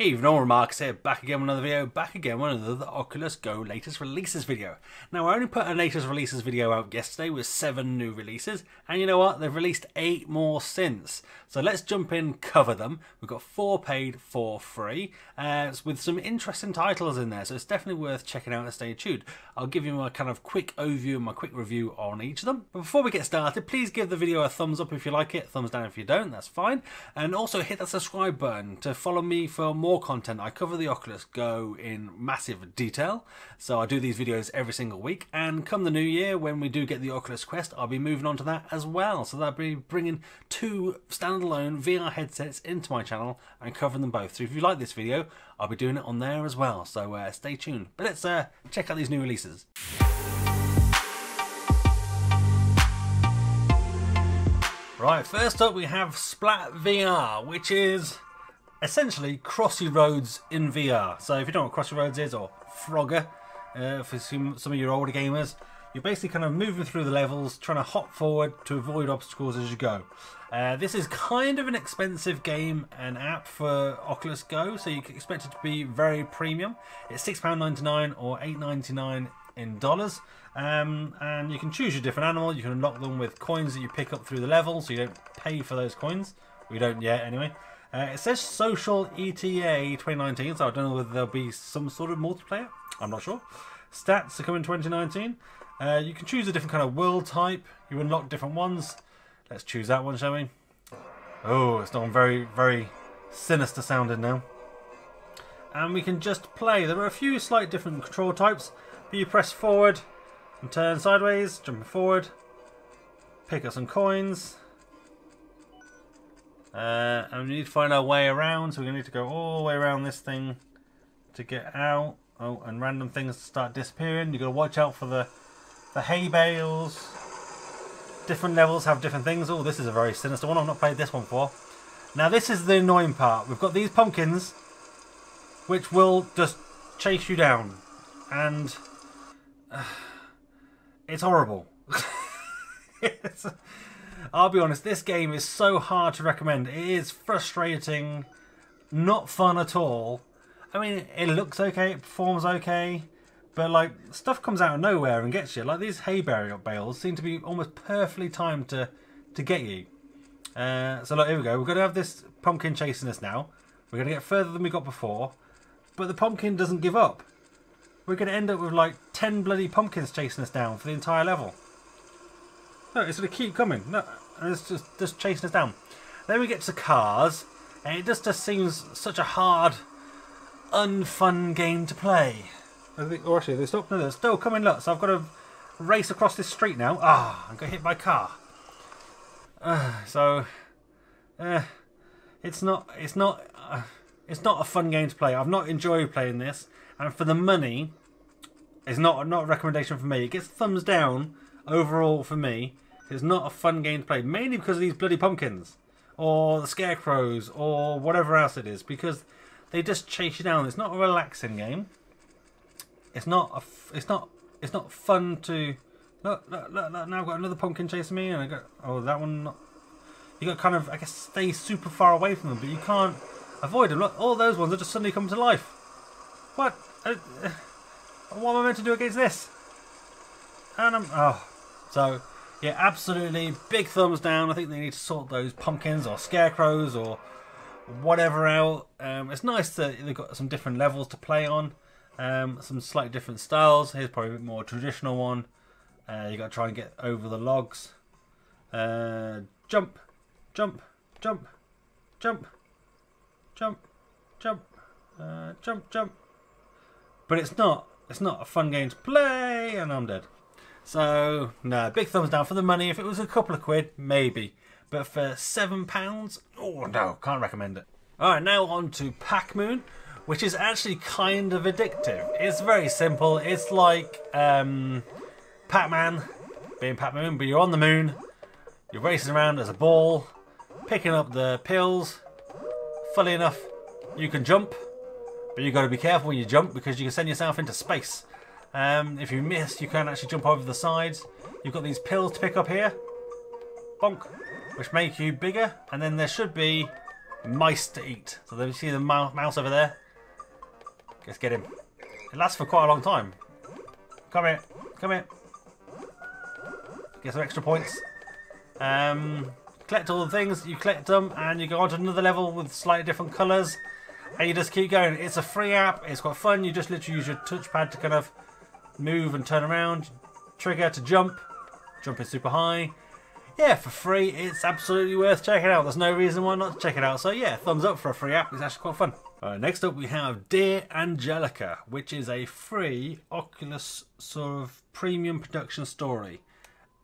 Evening all, Marcus here, back again with another video, back again with another Oculus Go latest releases video. Now I only put a latest releases video out yesterday with 7 new releases, and you know what, they've released 8 more since. So let's jump in, cover them. We've got 4 paid, 4 free, with some interesting titles in there, so it's definitely worth checking out and stay tuned. I'll give you my kind of quick overview and my quick review on each of them. But before we get started, please give the video a thumbs up if you like it, thumbs down if you don't, that's fine. And also hit that subscribe button to follow me for more content. I cover the Oculus Go in massive detail, so I do these videos every single week, and come the new year when we do get the Oculus Quest, I'll be moving on to that as well, so that'll be bringing 2 standalone VR headsets into my channel and covering them both. So if you like this video, I'll be doing it on there as well, so stay tuned. But let's check out these new releases. Right, first up we have Splat VR, which is essentially Crossy Roads in VR. So if you don't know what Crossy Roads is, or Frogger, for some of your older gamers, you're basically kind of moving through the levels, trying to hop forward to avoid obstacles as you go. This is kind of an expensive game and app for Oculus Go, so you can expect it to be very premium. It's £6.99 or $8.99 in dollars, and you can choose your different animal. You can unlock them with coins that you pick up through the level, so you don't pay for those coins. We don't yet anyway. It says Social ETA 2019, so I don't know whether there'll be some sort of multiplayer. I'm not sure. Stats are coming in 2019. You can choose a different kind of world type. You unlock different ones. Let's choose that one, shall we? Oh, it's not very, very sinister sounding now. And we can just play. There are a few slight different control types, but you press forward and turn sideways, jumping forward, pick up some coins. And we need to find our way around, so we're going to need to go all the way around this thing to get out. Oh, and random things start disappearing. You've got to watch out for the hay bales. Different levels have different things. Oh, this is a very sinister one. I've not played this one before. Now this is the annoying part. We've got these pumpkins which will just chase you down, and it's horrible. I'll be honest, this game is so hard to recommend. It is frustrating, not fun at all. I mean, it looks okay, it performs okay, but like, stuff comes out of nowhere and gets you. Like, these hay bales seem to be almost perfectly timed to get you. So look, here we go. We're going to have this pumpkin chasing us now. We're going to get further than we got before, but the pumpkin doesn't give up. We're going to end up with like 10 bloody pumpkins chasing us down for the entire level. No, it's going to keep coming. No, it's just chasing us down. Then we get to cars, and it just seems such a hard, unfun game to play. Oh, actually, they stopped. No, they're still coming. Look, so I've got to race across this street now. Ah, I got hit by a car. It's not a fun game to play. I've not enjoyed playing this, and for the money, it's not a recommendation for me. It gets thumbs down overall for me. It's not a fun game to play, mainly because of these bloody pumpkins, or the scarecrows, or whatever else it is, because they just chase you down. It's not a relaxing game. It's not fun to look. Now I've got another pumpkin chasing me, and I got that one. You got kind of, I guess, stay super far away from them, but you can't avoid them. Look, all those ones are just suddenly come to life. What? What am I meant to do against this? And so yeah, absolutely big thumbs down. I think they need to sort those pumpkins or scarecrows or whatever out. It's nice that they've got some different levels to play on, some slightly different styles. Here's probably a bit more traditional one. You got to try and get over the logs. Jump, jump, jump, jump, jump, jump, jump, jump. But it's not a fun game to play, and I'm dead. So, no, big thumbs down for the money. If it was a couple of quid, maybe. But for £7, oh no, can't recommend it. Alright, now on to Pacmoon, which is actually kind of addictive. It's very simple. It's like Pac-Man being Pacmoon, but you're on the moon. You're racing around as a ball, picking up the pills. Funnily enough, you can jump, but you've got to be careful when you jump because you can send yourself into space. If you miss, you can actually jump over the sides. You've got these pills to pick up here, bonk, which make you bigger, and then there should be mice to eat. So you see the mouse over there? Let's get him. It lasts for quite a long time. Come here. Come here. Get some extra points. Collect all the things. You collect them and you go on to another level with slightly different colours. And you just keep going. It's a free app. It's quite fun. You just literally use your touchpad to kind of move and turn around. Trigger to jump. Jump is super high. Yeah, for free. It's absolutely worth checking out. There's no reason why not to check it out. So yeah, thumbs up for a free app. It's actually quite fun. Next up we have Dear Angelica, which is a free Oculus sort of premium production story.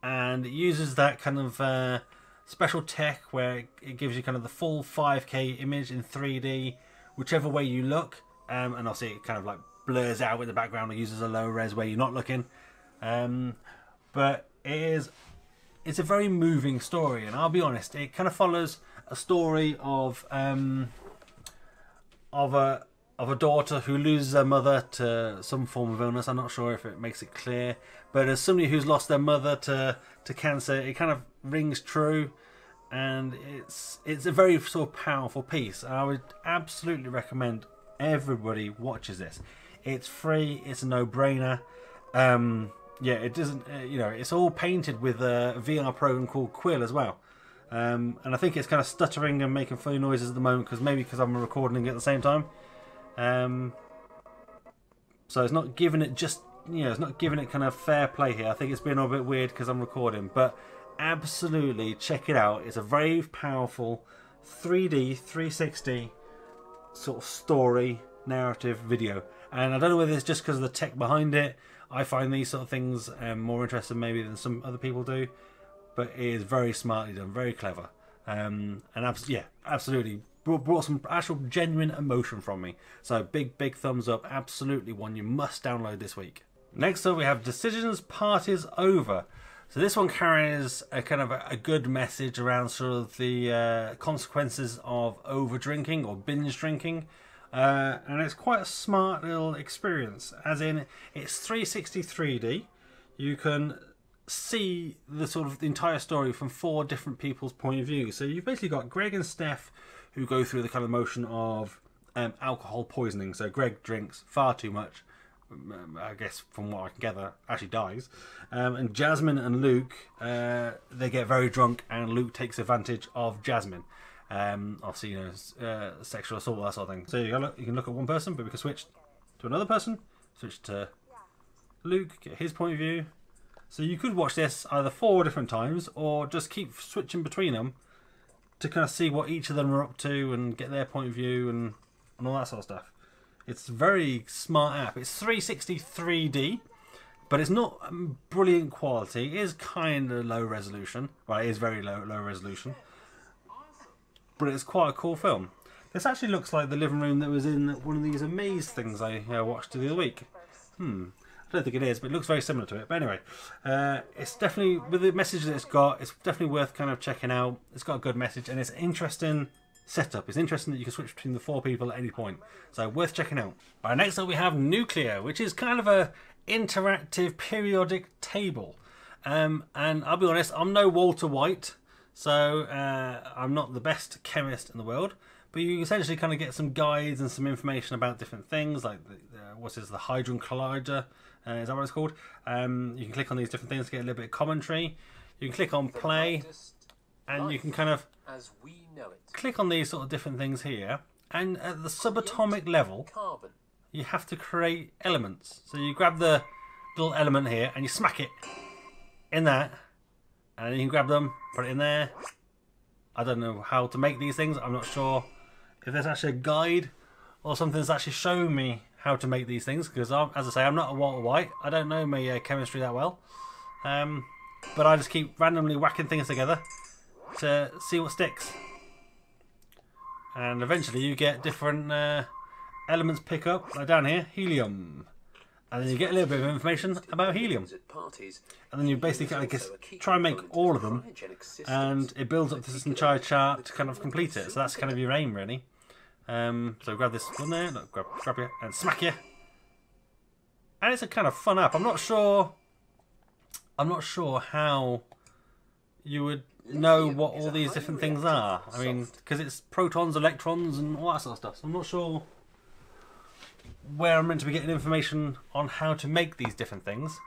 And it uses that kind of special tech where it gives you kind of the full 5K image in 3D, whichever way you look. And obviously it kind of like blurs out in the background. It uses a low res where you're not looking. But it's a very moving story, and I'll be honest, it kind of follows a story of a daughter who loses her mother to some form of illness. I'm not sure if it makes it clear, but as somebody who's lost their mother to cancer, it kind of rings true, and it's a very sort of powerful piece. I would absolutely recommend everybody watches this. It's free. It's a no-brainer. Yeah, it doesn't. You know, it's all painted with a VR program called Quill as well. And I think it's kind of stuttering and making funny noises at the moment because I'm recording it at the same time. So it's not giving it just, you know, it's not giving it kind of fair play here. I think it's been a bit weird because I'm recording, but absolutely check it out. It's a very powerful 3D 360 sort of story narrative video, and I don't know whether it's just because of the tech behind it. I find these sort of things more interesting maybe than some other people do, but it is very smartly done, very clever, and yeah, absolutely brought some actual genuine emotion from me. So big thumbs up, absolutely one you must download this week. Next up we have Decisions Parties Over. So this one carries a kind of a good message around sort of the consequences of over drinking or binge drinking. And it's quite a smart little experience, as in it's 360 3D. You can see the sort of the entire story from 4 different people's point of view. So you've basically got Greg and Steph who go through the kind of motion of alcohol poisoning. So Greg drinks far too much, I guess from what I can gather, actually dies. And Jasmine and Luke, they get very drunk and Luke takes advantage of Jasmine. Obviously, you know, sexual assault, that sort of thing. So you can look at one person, but we can switch to another person, switch to Luke, get his point of view. So you could watch this either 4 different times, or just keep switching between them to kind of see what each of them are up to and get their point of view and all that sort of stuff. It's a very smart app. It's 360 3D, but it's not brilliant quality. It is kind of low resolution. Well, it is very low resolution. But it's quite a cool film. This actually looks like the living room that was in one of these Amaze things I watched the other week. I don't think it is, but it looks very similar to it. But anyway, it's definitely, with the message that it's got, it's definitely worth kind of checking out. It's got a good message and it's an interesting setup. It's interesting that you can switch between the 4 people at any point. So worth checking out. Right, next up we have Nuclear, which is kind of a interactive periodic table. And I'll be honest, I'm no Walter White. So I'm not the best chemist in the world, but you essentially kind of get some guides and some information about different things, like the Hadron Collider, is that what it's called? You can click on these different things to get a little bit of commentary. You can click on play, and you can kind of click on these sort of different things here. And at the subatomic level, you have to create elements. So you grab the little element here and you smack it in that. And you can grab them, put it in there. I don't know how to make these things. I'm not sure if there's actually a guide or something that's actually showing me how to make these things. Because, as I say, I'm not a Walter White. I don't know my chemistry that well. But I just keep randomly whacking things together to see what sticks. And eventually you get different elements pick up. Like down here, helium. And then you get a little bit of information about helium. And then you basically, I guess, try and make all of them. And it builds up this entire chart to kind of complete it. So that's kind of your aim, really. So grab this one there, look, grab you, and smack you. And it's a kind of fun app. I'm not sure how you would know what all these different things are. I mean, because it's protons, electrons, and all that sort of stuff. So I'm not sure where I'm meant to be getting information on how to make these different things.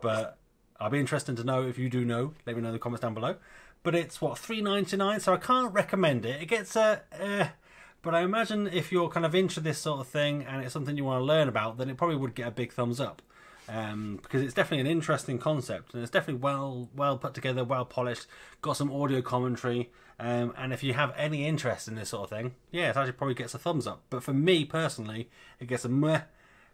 But I'll be interested to know if you do know. Let me know in the comments down below. But it's, what, $3.99? So I can't recommend it. It gets a... but I imagine if you're kind of into this sort of thing and it's something you want to learn about, then it probably would get a big thumbs up. Because it's definitely an interesting concept, and it's definitely well put together, well polished, got some audio commentary, and if you have any interest in this sort of thing, yeah, it actually probably gets a thumbs up. But for me personally, it gets a meh,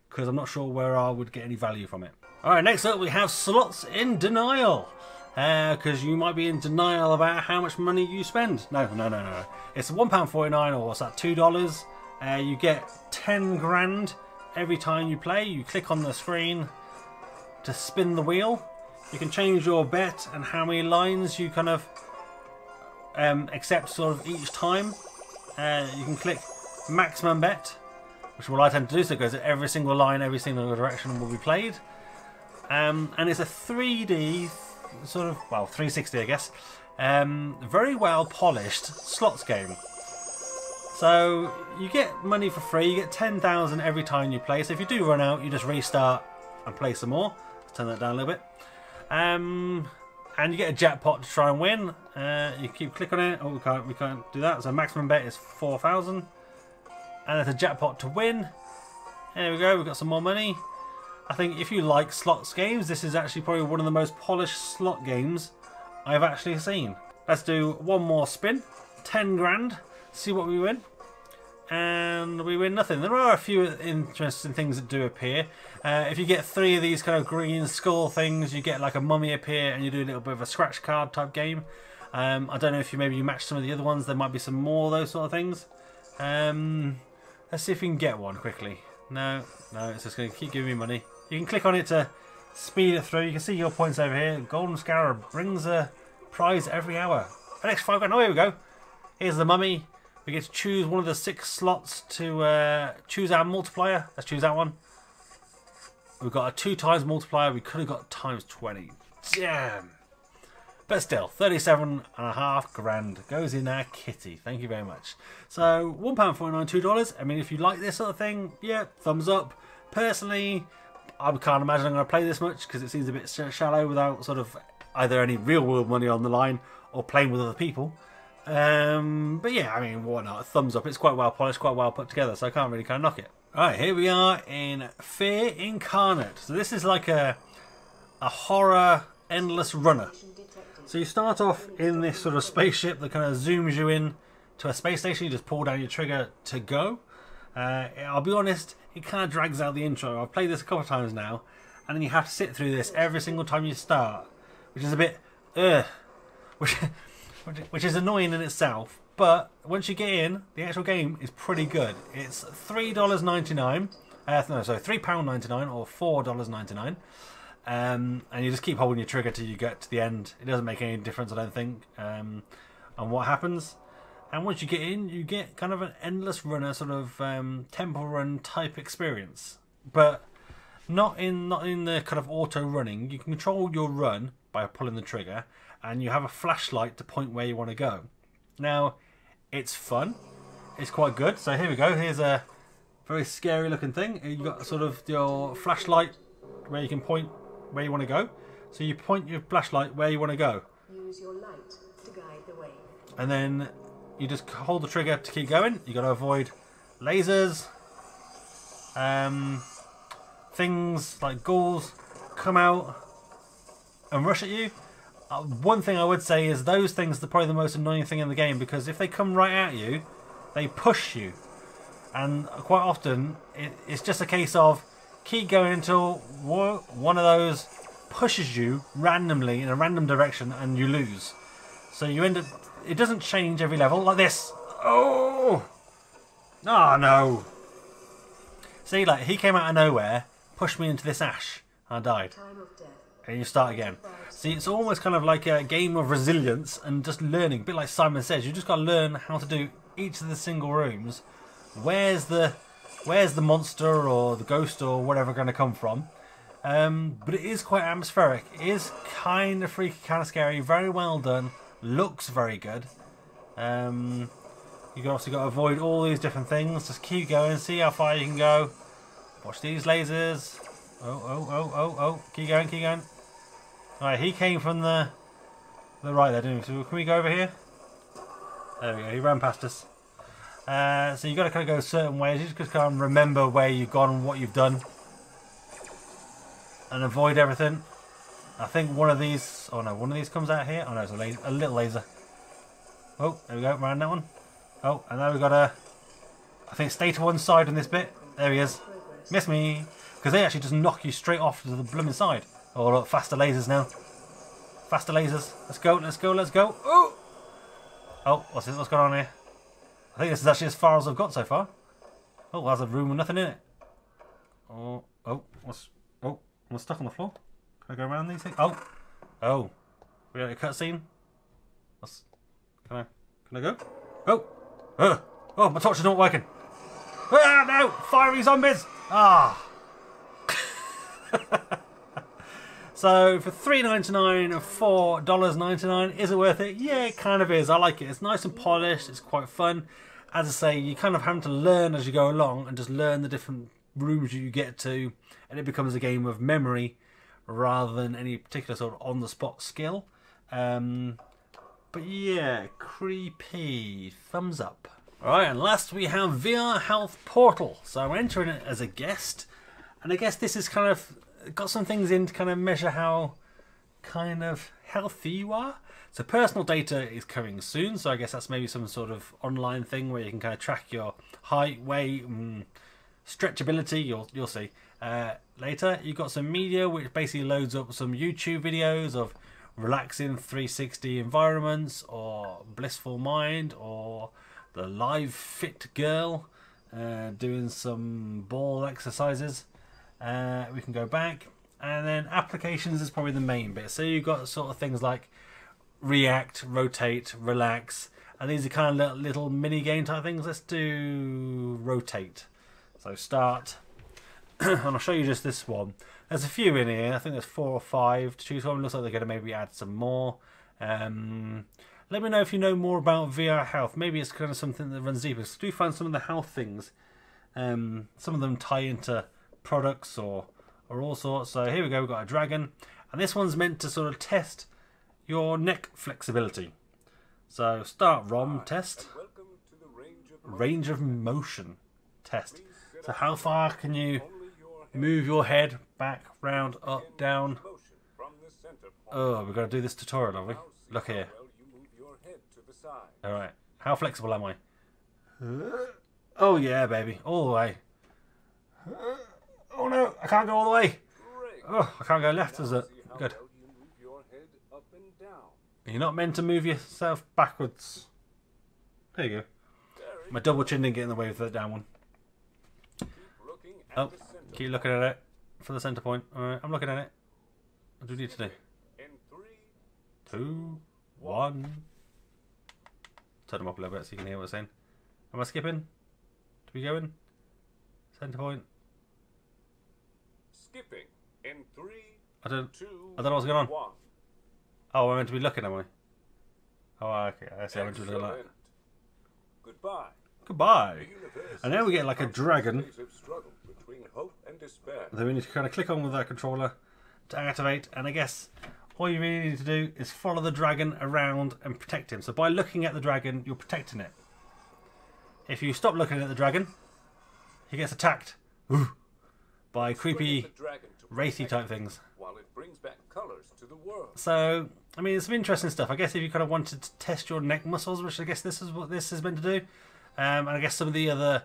because I'm not sure where I would get any value from it. Alright, next up we have slots in denial. Because you might be in denial about how much money you spend. No. It's £1.49, or what's that, $2. You get 10 grand every time you play. You click on the screen to spin the wheel. You can change your bet and how many lines you kind of accept sort of each time. You can click maximum bet, which will I tend to do, so it goes at every single line, every single direction will be played. And it's a 3D sort of, well, 360 I guess, very well polished slots game. So you get money for free, you get 10,000 every time you play, so if you do run out you just restart and play some more. Let's turn that down a little bit. And you get a jackpot to try and win. You keep clicking on it. Oh, we can't do that. So maximum bet is 4,000. And there's a jackpot to win. There we go, we've got some more money. I think if you like slots games, this is actually probably one of the most polished slot games I've actually seen. Let's do one more spin. 10 grand. See what we win. And we win nothing. There are a few interesting things that do appear. If you get 3 of these kind of green skull things, you get like a mummy appear, and you do a little bit of a scratch card type game. I don't know if you match some of the other ones. There might be some more of those sort of things. Let's see if we can get one quickly. No, it's just going to keep giving me money. You can click on it to speed it through. You can see your points over here. Golden Scarab brings a prize every hour. An extra 5 grand. Oh, here we go. Here's the mummy. We get to choose one of the 6 slots to choose our multiplier. Let's choose that one. We've got a 2 times multiplier. We could have got times 20. Damn. But still, 37.5 grand goes in our kitty. Thank you very much. So, £1.49, $2. I mean, if you like this sort of thing, yeah, thumbs up. Personally, I can't imagine I'm going to play this much because it seems a bit shallow without sort of either any real world money on the line or playing with other people. But yeah, I mean, why not? Thumbs up. It's quite well polished, quite well put together, so I can't really kind of knock it. Alright, here we are in Fear Incarnate. So this is like a horror endless runner. So you start off in this sort of spaceship that kind of zooms you in to a space station. You just pull down your trigger to go. I'll be honest, it kind of drags out the intro. I've played this a couple of times now, and then you have to sit through this every single time you start, which is a bit which is annoying in itself. But once you get in, the actual game is pretty good. It's $3.99, £3.99 or $4.99, and you just keep holding your trigger till you get to the end. It doesn't make any difference, I don't think, on what happens. And once you get in, you get kind of an endless runner sort of temple run type experience, but not in the kind of auto running. You can control your run by pulling the trigger, and you have a flashlight to point where you want to go. Now, it's fun. It's quite good. So here we go. Here's a very scary looking thing. You've got sort of your flashlight where you can point where you want to go. So you point your flashlight where you want to go. Use your light to guide the way. And then you just hold the trigger to keep going. You got to avoid lasers, things like ghouls come out and rush at you. One thing I would say is those things are probably the most annoying thing in the game, because if they come right at you, they push you, and quite often it's just a case of keep going until one of those pushes you randomly in a random direction and you lose. So you end up, it doesn't change every level like this. Oh no. See, like, he came out of nowhere, pushed me into this ash, and I died. And you start again. See, it's almost kind of like a game of resilience and just learning. A bit like Simon says, you just got to learn how to do each of the single rooms. Where's the monster or the ghost or whatever going to come from? But it is quite atmospheric. It is kind of freaky, kind of scary. Very well done. Looks very good. You've obviously got to avoid all these different things. Just keep going. See how far you can go. Watch these lasers. Oh. Keep going, keep going. Alright, he came from the right there, didn't he? So can we go over here? There we go. He ran past us. So you've got to kind of go certain ways. You just can't remember where you've gone and what you've done. And avoid everything. I think one of these... Oh no, one of these comes out here. Oh no, it's a little laser. Oh, there we go. Around that one. Oh, and now we've got to... I think stay to one side on this bit. There he is. Miss me. Because they actually just knock you straight off to the blooming side. Oh look, faster lasers now. Faster lasers. Let's go, let's go, let's go. Oh! Oh, what's this? What's going on here? I think this is actually as far as I've got so far. Oh, there's a room with nothing in it. Oh, I'm stuck on the floor. Can I go around these things? Oh, we got a cutscene. Can I go? Oh, my torch is not working. Ah, no, fiery zombies. Ah. So for $3.99 and $4.99, is it worth it? Yeah, it kind of is. I like it. It's nice and polished. It's quite fun. As I say, you kind of have to learn as you go along and just learn the different rooms you get to, and it becomes a game of memory rather than any particular sort of on-the-spot skill. But yeah, creepy. Thumbs up. Alright, and last we have VRHealth Portal. So I'm entering it as a guest, and I guess this is kind of got some things in to kind of measure how kind of healthy you are. So personal data is coming soon, so I guess that's maybe some sort of online thing where you can kind of track your height, weight, stretchability. You'll see later. You've got some media which basically loads up some YouTube videos of relaxing 360 environments, or blissful mind, or the live fit girl doing some ball exercises. We can go back, and then applications is probably the main bit. So you've got sort of things like react, rotate, relax, and these are kind of little mini game type things. Let's do rotate. So start, and I'll show you just this one. There's a few in here. I think there's 4 or 5 to choose from. Looks like they're going to maybe add some more. Let me know if you know more about VR health. Maybe it's kind of something that runs deeper. So do find some of the health things. Some of them tie into products or all sorts. So here we go. We've got a dragon, and this one's meant to sort of test your neck flexibility. So start ROM test. Range of motion test. So how far can you move your head back, round, up, down? Oh, we've got to do this tutorial, have we? Look here. Alright. How flexible am I? Oh yeah, baby. All the way. Oh no, I can't go all the way. Oh, I can't go left, is it? Good. You're not meant to move yourself backwards. There you go. My double chin didn't get in the way with the down one. Oh, keep looking at it for the centre point. Alright, I'm looking at it. What do we need to do? 2, 1. Turn them up a little bit so you can hear what I'm saying. Am I skipping? Do we go in? Centre point. Skipping in 3, I don't 2, know what's going on. 1. Oh, I'm meant to be looking, am I? Oh, okay. I see. I'm meant to be looking like. Goodbye. Goodbye. And then we get like a dragon. Then we need to kind of click on with that controller to activate. And I guess all you really need to do is follow the dragon around and protect him. So by looking at the dragon, you're protecting it. If you stop looking at the dragon, he gets attacked by creepy, wraithy type things. While it brings back colors to the world. So, I mean, it's some interesting stuff. I guess if you kind of wanted to test your neck muscles, which I guess this is what this is meant to do, and I guess some of the other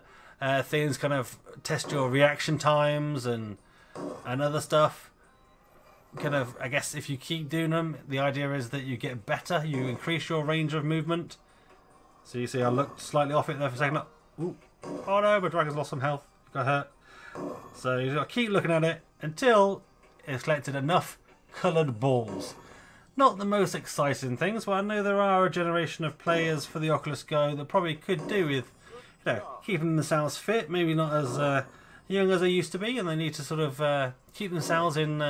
things kind of test your reaction times and other stuff. Kind of, I guess if you keep doing them, the idea is that you get better, you increase your range of movement. So you see I looked slightly off it there for a second. Ooh. Oh no, my dragon's lost some health. Got hurt. So you've got to keep looking at it until it's collected enough coloured balls. Not the most exciting things, but I know there are a generation of players for the Oculus Go that probably could do with, you know, keeping themselves fit. Maybe not as young as they used to be, and they need to sort of keep themselves in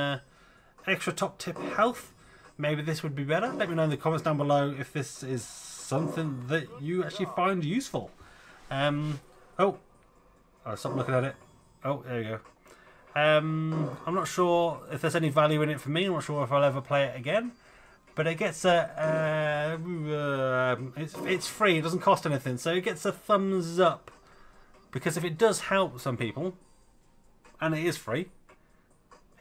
extra top tip health, maybe this would be better. Let me know in the comments down below if this is something that you actually find useful. Oh, stop looking at it. Oh, there you go. I'm not sure if there's any value in it for me. I'm not sure if I'll ever play it again. But it gets a it's free. It doesn't cost anything, so it gets a thumbs up. Because if it does help some people, and it is free,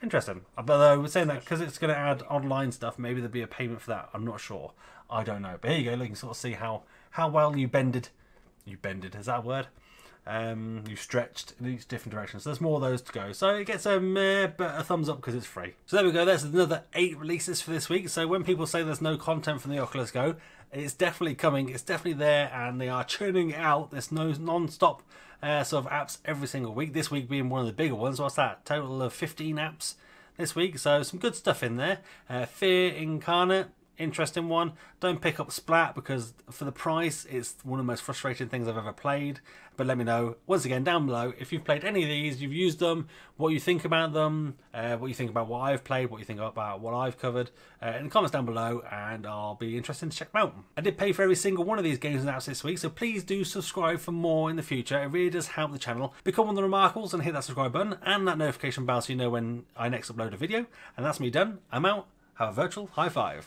interesting. Although we're saying that because it's going to add online stuff, maybe there'll be a payment for that. I'm not sure. I don't know. But here you go. You can sort of see how well you bended. You bended. Is that a word? You stretched in each different direction, so there's more of those to go, so it gets a meh, but a thumbs up because it's free. So there we go, there's another 8 releases for this week. So when people say there's no content from the Oculus Go, it's definitely coming, it's definitely there, and they are churning it out. There's no non-stop sort of apps every single week, this week being one of the bigger ones. What's that, total of 15 apps this week, so some good stuff in there. Fear Incarnate, interesting one. Don't pick up Splat because for the price it's one of the most frustrating things I've ever played. But let me know once again down below if you've played any of these, you've used them, what you think about them, what you think about what I've played, what you think about what I've covered in the comments down below, and I'll be interested to check them out. I did pay for every single one of these games and apps this week, so please do subscribe for more in the future. It really does help the channel. Become one of the Remarkables and hit that subscribe button and that notification bell so you know when I next upload a video. And that's me done. I'm out. Have a virtual high five.